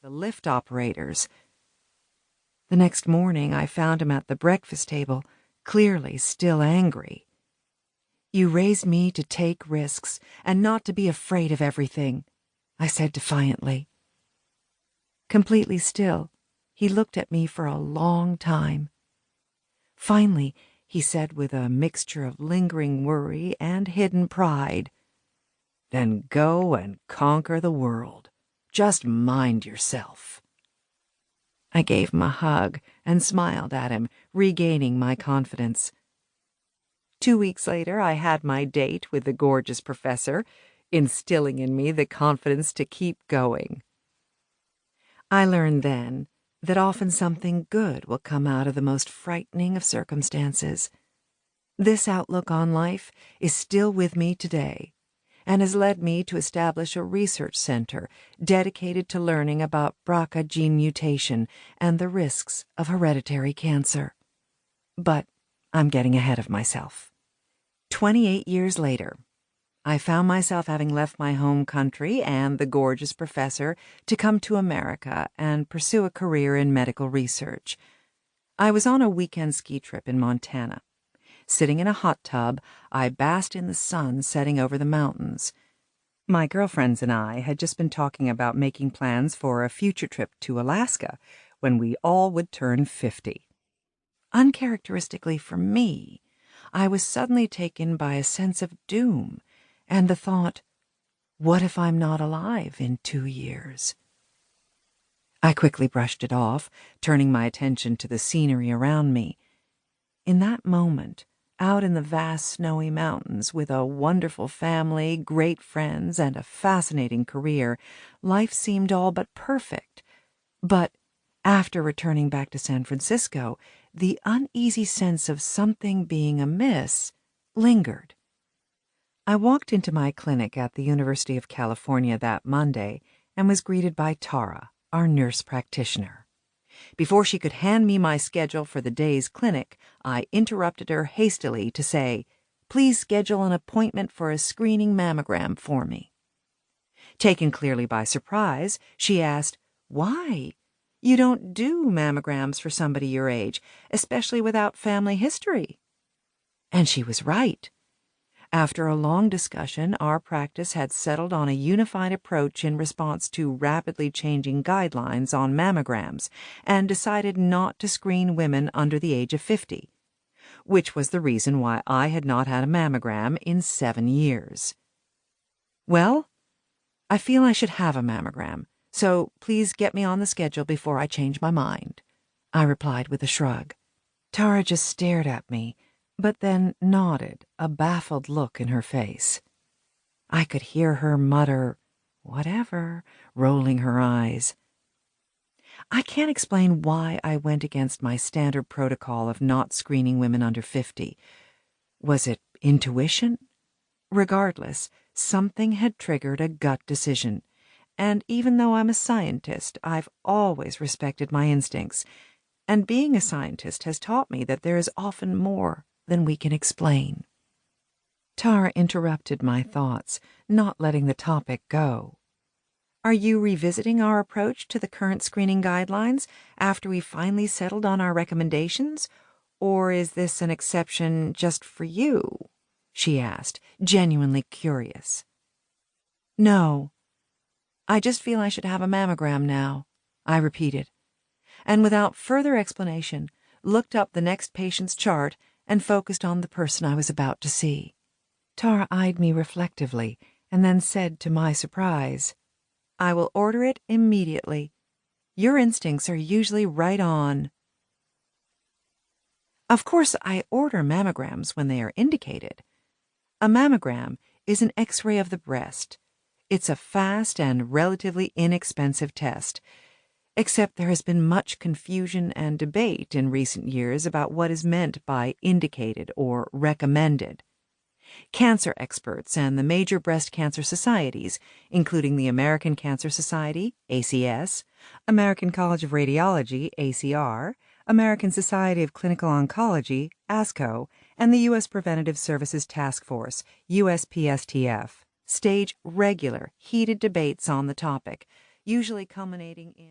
the lift operators. The next morning, I found him at the breakfast table, clearly still angry. "You raised me to take risks and not to be afraid of everything," I said defiantly. Completely still, he looked at me for a long time. Finally, he said with a mixture of lingering worry and hidden pride, "Then go and conquer the world. Just mind yourself." I gave him a hug and smiled at him, regaining my confidence. 2 weeks later, I had my date with the gorgeous professor, instilling in me the confidence to keep going. I learned then that often something good will come out of the most frightening of circumstances. This outlook on life is still with me today and has led me to establish a research center dedicated to learning about BRCA gene mutation and the risks of hereditary cancer. But I'm getting ahead of myself. 28 years later, I found myself having left my home country and the gorgeous professor to come to America and pursue a career in medical research. I was on a weekend ski trip in Montana. Sitting in a hot tub, I basked in the sun setting over the mountains. My girlfriends and I had just been talking about making plans for a future trip to Alaska when we all would turn 50. Uncharacteristically for me, I was suddenly taken by a sense of doom and the thought, what if I'm not alive in 2 years? I quickly brushed it off, turning my attention to the scenery around me. In that moment, out in the vast snowy mountains with a wonderful family, great friends, and a fascinating career, life seemed all but perfect. But after returning back to San Francisco, the uneasy sense of something being amiss lingered. I walked into my clinic at the University of California that Monday and was greeted by Tara, our nurse practitioner. Before she could hand me my schedule for the day's clinic, I interrupted her hastily to say, "Please schedule an appointment for a screening mammogram for me." Taken clearly by surprise, she asked, "Why? You don't do mammograms for somebody your age, especially without family history." And she was right. After a long discussion, our practice had settled on a unified approach in response to rapidly changing guidelines on mammograms and decided not to screen women under the age of 50, which was the reason why I had not had a mammogram in 7 years. "Well, I feel I should have a mammogram, so please get me on the schedule before I change my mind," I replied with a shrug. Tara just stared at me, but then nodded, a baffled look in her face. I could hear her mutter, "Whatever," rolling her eyes. I can't explain why I went against my standard protocol of not screening women under 50. Was it intuition? Regardless, something had triggered a gut decision, and even though I'm a scientist, I've always respected my instincts, and being a scientist has taught me that there is often more than we can explain. Tara interrupted my thoughts, not letting the topic go. "Are you revisiting our approach to the current screening guidelines after we finally settled on our recommendations, or is this an exception just for you?" she asked, genuinely curious. "No. I just feel I should have a mammogram now," I repeated, and without further explanation, looked up the next patient's chart and focused on the person I was about to see. Tara eyed me reflectively and then said to my surprise, "I will order it immediately. Your instincts are usually right on." Of course, I order mammograms when they are indicated. A mammogram is an X-ray of the breast. It's a fast and relatively inexpensive test, except there has been much confusion and debate in recent years about what is meant by indicated or recommended. Cancer experts and the major breast cancer societies, including the American Cancer Society, ACS, American College of Radiology, ACR, American Society of Clinical Oncology, ASCO, and the U.S. Preventative Services Task Force, USPSTF, stage regular, heated debates on the topic, usually culminating in